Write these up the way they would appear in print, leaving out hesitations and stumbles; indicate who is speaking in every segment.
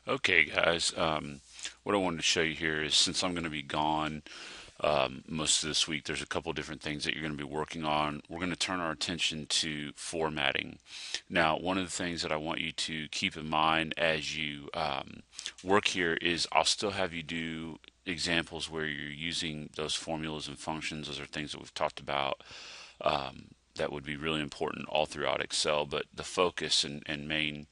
Speaker 1: Okay, guys. What I wanted to show you here is since I'm going to be gone most of this week, there's a couple different things that you're going to be working on. We're going to turn our attention to formatting. Now, one of the things that I want you to keep in mind as you work here is I'll still have you do examples where you're using those formulas and functions. Those are things that we've talked about that would be really important all throughout Excel, but the focus and main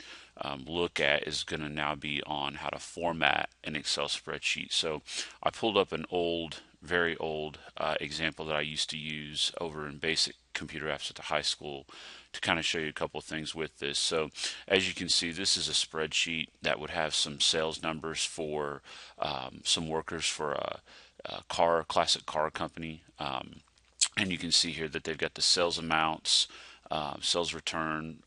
Speaker 1: look at is going to now be on how to format an Excel spreadsheet. So I pulled up an old, very old example that I used to use over in basic computer apps at the high school to kind of show you a couple of things with this. So as you can see, this is a spreadsheet that would have some sales numbers for some workers for a classic car company. And you can see here that they've got the sales amounts, sales return,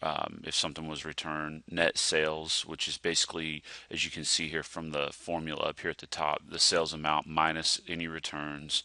Speaker 1: if something was returned, net sales, which is basically, as you can see here from the formula up here at the top, the sales amount minus any returns,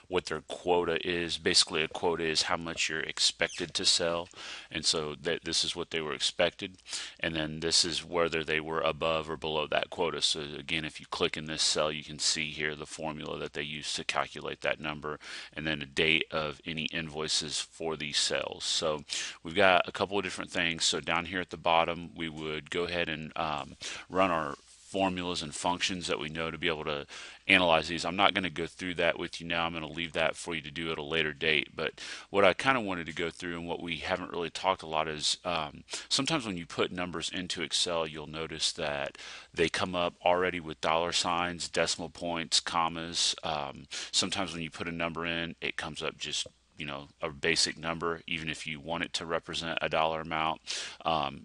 Speaker 1: what their quota is. Basically, a quota is how much you're expected to sell, and so that this is what they were expected, and then this is whether they were above or below that quota. So again, if you click in this cell, you can see here the formula that they use to calculate that number, and then a date of any invoices for these sales. So we've got a couple of different things. So down here at the bottom, we would go ahead and run our formulas and functions that we know to be able to analyze these. I'm not going to go through that with you now. I'm going to leave that for you to do at a later date. But what I kind of wanted to go through and what we haven't really talked a lot is sometimes when you put numbers into Excel, you'll notice that they come up already with dollar signs, decimal points, commas. Sometimes when you put a number in, it comes up just a basic number, even if you want it to represent a dollar amount.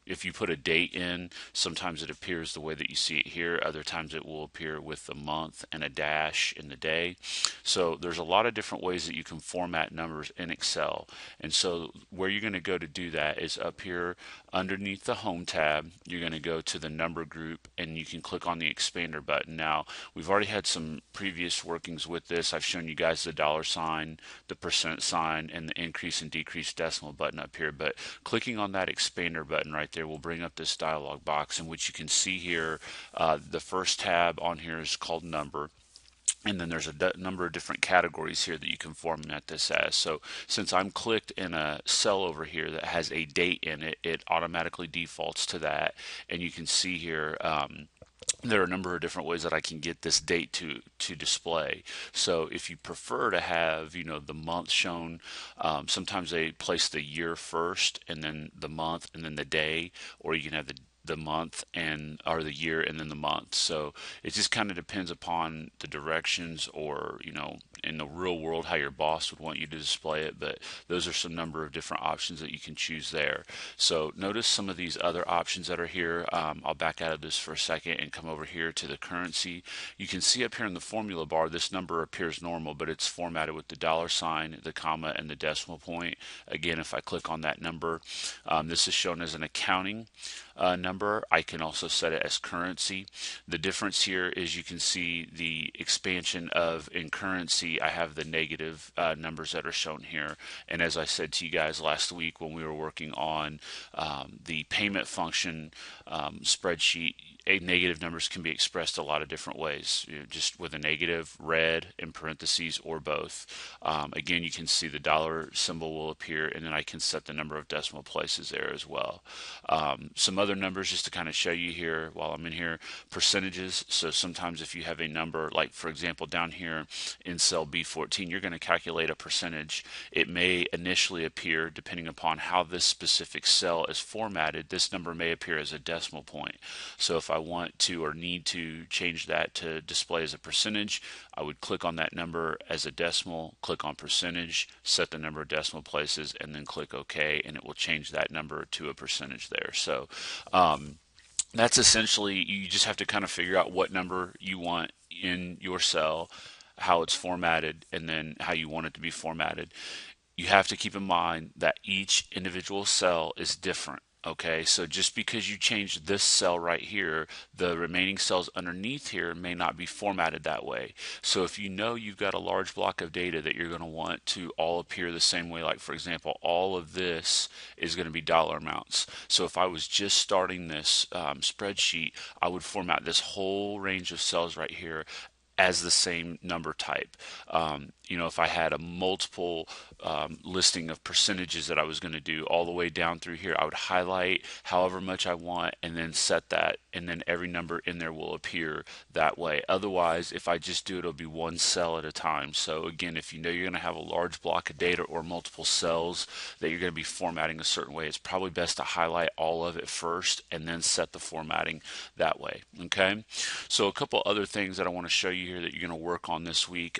Speaker 1: If you put a date in, sometimes it appears the way that you see it here. Other times it will appear with the month and a dash in the day. So there's a lot of different ways that you can format numbers in Excel. And so where you're going to go to do that is up here underneath the Home tab. You're going to go to the number group and you can click on the expander button. Now, we've already had some previous workings with this. I've shown you guys the dollar sign, the percent sign, and the increase and decrease decimal button up here, but clicking on that expander button right there will bring up this dialog box in which you can see here the first tab on here is called number. And then there's a number of different categories here that you can format this as. So since I'm clicked in a cell over here that has a date in it, it automatically defaults to that. And you can see here there are a number of different ways that I can get this date to display. So if you prefer to have the month shown, sometimes they place the year first and then the month and then the day, or you can have the month and or the year and then the month. So it just kind of depends upon the directions, or in the real world how your boss would want you to display it. But those are some number of different options that you can choose there. So notice some of these other options that are here. I'll back out of this for a second and come over here to the currency. You can see up here in the formula bar this number appears normal, but it's formatted with the dollar sign, the comma, and the decimal point. Again, if I click on that number, this is shown as an accounting number. I can also set it as currency. The difference here is you can see the expansion of in currency. I have the negative numbers that are shown here, and as I said to you guys last week when we were working on the payment function spreadsheet, negative numbers can be expressed a lot of different ways, just with a negative, red, in parentheses, or both. Again, you can see the dollar symbol will appear, and then I can set the number of decimal places there as well. Some other numbers just to kind of show you here while I'm in here, percentages. So sometimes if you have a number, like for example down here in cell B14, you're going to calculate a percentage. It may initially appear, depending upon how this specific cell is formatted, this number may appear as a decimal point. So if I want to or need to change that to display as a percentage, I would click on that number as a decimal, click on percentage, set the number of decimal places, and then click OK, and it will change that number to a percentage there. So that's essentially, you just have to kind of figure out what number you want in your cell, how it's formatted, and then how you want it to be formatted. You have to keep in mind that each individual cell is different. Okay, so just because you change this cell right here, the remaining cells underneath here may not be formatted that way. So if you know you've got a large block of data that you're going to want to all appear the same way, like for example, all of this is going to be dollar amounts. So if I was just starting this spreadsheet, I would format this whole range of cells right here as the same number type. If I had a multiple listing of percentages that I was going to do all the way down through here, I would highlight however much I want and then set that, and then every number in there will appear that way. Otherwise, if I just do it, it'll be one cell at a time. So again, if you know you're going to have a large block of data or multiple cells that you're going to be formatting a certain way, it's probably best to highlight all of it first and then set the formatting that way. Okay, so a couple other things that I want to show you here that you're going to work on this week.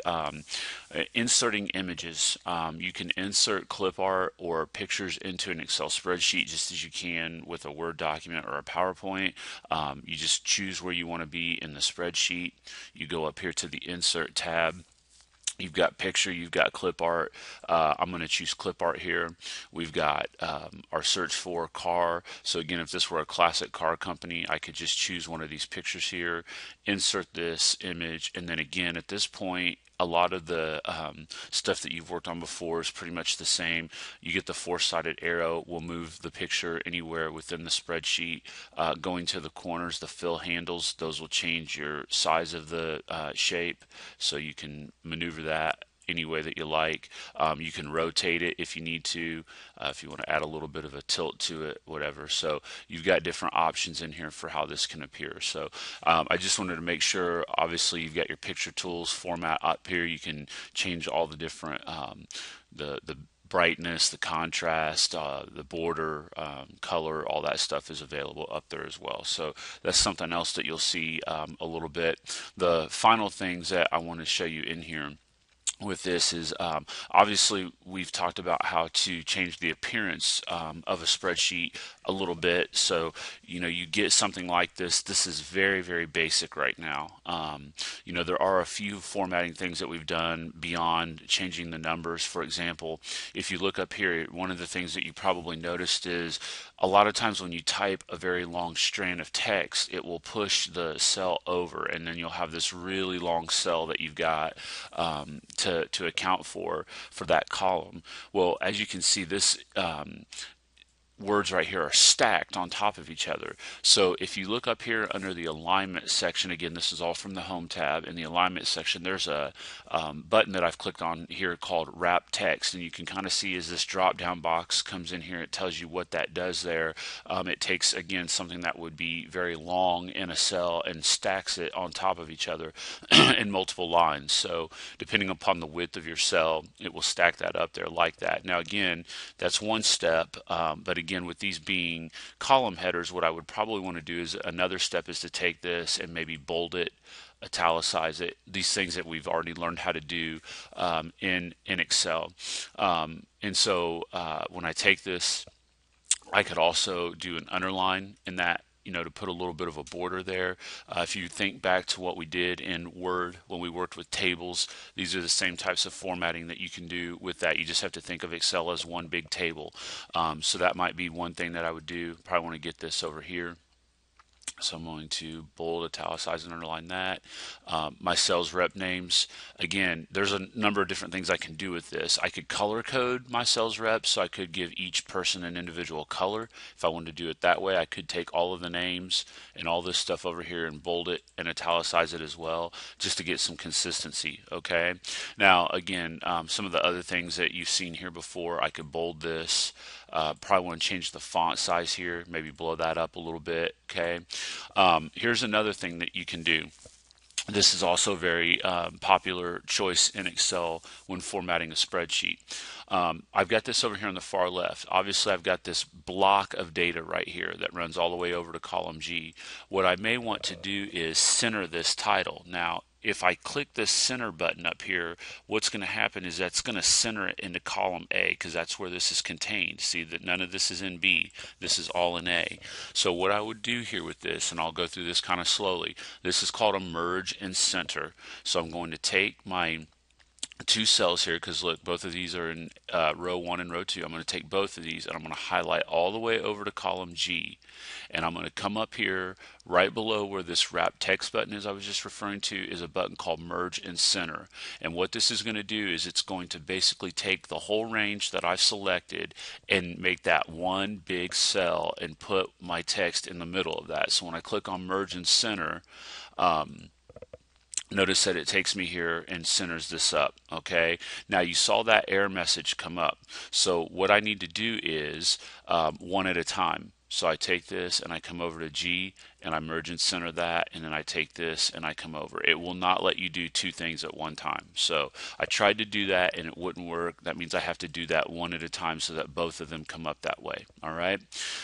Speaker 1: Inserting images. You can insert clip art or pictures into an Excel spreadsheet just as you can with a Word document or a PowerPoint. You just choose where you want to be in the spreadsheet. You go up here to the Insert tab. You've got picture, you've got clip art. I'm going to choose clip art here. We've got our search for car. So again, if this were a classic car company, I could just choose one of these pictures here, insert this image, and then again, at this point, a lot of the stuff that you've worked on before is pretty much the same. You get the four-sided arrow will move the picture anywhere within the spreadsheet. Going to the corners, the fill handles, those will change your size of the shape, so you can maneuver that any way that you like. You can rotate it if you need to, if you want to add a little bit of a tilt to it, whatever. So you've got different options in here for how this can appear. So I just wanted to make sure, obviously you've got your picture tools format up here. You can change all the different, the brightness, the contrast, the border, color, all that stuff is available up there as well. So that's something else that you'll see a little bit. The final things that I want to show you in here with this is obviously we've talked about how to change the appearance of a spreadsheet a little bit. So you get something like this. This is very, very basic right now. There are a few formatting things that we've done beyond changing the numbers. For example, if you look up here, one of the things that you probably noticed is a lot of times when you type a very long strand of text, it will push the cell over, and then you'll have this really long cell that you've got to account for that column. Well, as you can see, this words right here are stacked on top of each other. So if you look up here under the alignment section, again, this is all from the home tab. In the alignment section, there's a button that I've clicked on here called wrap text, and you can kind of see as this drop down box comes in here, it tells you what that does there. It takes, again, something that would be very long in a cell and stacks it on top of each other in multiple lines. So depending upon the width of your cell, it will stack that up there like that. Now again, that's one step, but again, with these being column headers, what I would probably want to do is another step is to take this and maybe bold it, italicize it, these things that we've already learned how to do in Excel. And so when I take this, I could also do an underline in that, to put a little bit of a border there. If you think back to what we did in Word when we worked with tables, these are the same types of formatting that you can do with that. You just have to think of Excel as one big table. So that might be one thing that I would do. Probably want to get this over here. So I'm going to bold, italicize, and underline that. My sales rep names, again, there's a number of different things I can do with this. I could color code my sales reps, so I could give each person an individual color. If I wanted to do it that way, I could take all of the names and all this stuff over here and bold it and italicize it as well, just to get some consistency, okay? Now, again, some of the other things that you've seen here before, I could bold this. Probably want to change the font size here, maybe blow that up a little bit, okay? Here's another thing that you can do. This is also a very popular choice in Excel when formatting a spreadsheet. I've got this over here on the far left. Obviously, I've got this block of data right here that runs all the way over to column G. What I may want to do is center this title. Now, if I click this center button up here, what's going to happen is that's going to center it into column A, because that's where this is contained. See that none of this is in B. This is all in A. So what I would do here with this, and I'll go through this kind of slowly, this is called a merge and center. So I'm going to take my two cells here because look, both of these are in row 1 and row 2. I'm going to take both of these and I'm going to highlight all the way over to column G, and I'm going to come up here right below where this wrap text button is I was just referring to is a button called merge and center. And what this is going to do is it's going to basically take the whole range that I've selected and make that one big cell and put my text in the middle of that. So when I click on merge and center, notice that it takes me here and centers this up. Okay, now you saw that error message come up. So what I need to do is one at a time. So I take this and I come over to G and I merge and center that, and then I take this and I come over. It will not let you do two things at one time. So I tried to do that and it wouldn't work. That means I have to do that one at a time so that both of them come up that way. All right,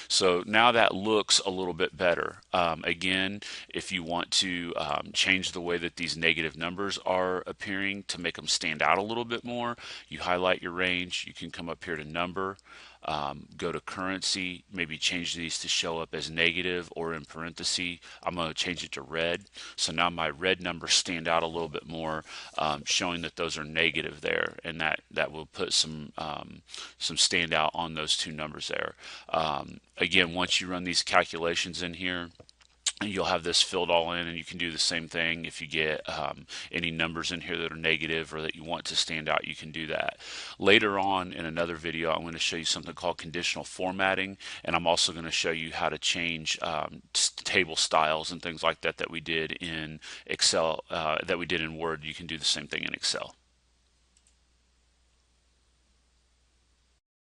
Speaker 1: so now that looks a little bit better. Again, if you want to change the way that these negative numbers are appearing to make them stand out a little bit more, you highlight your range. You can come up here to number, go to currency, maybe change these to show up as negative or in parentheses. I'm going to change it to red. So now my red numbers stand out a little bit more, showing that those are negative there, and that will put some standout on those two numbers there. Again, once you run these calculations in here, you'll have this filled all in, and you can do the same thing if you get any numbers in here that are negative or that you want to stand out. You can do that later on in another video. I'm going to show you something called conditional formatting, and I'm also going to show you how to change table styles and things like that we did in Excel, that we did in Word. You can do the same thing in Excel.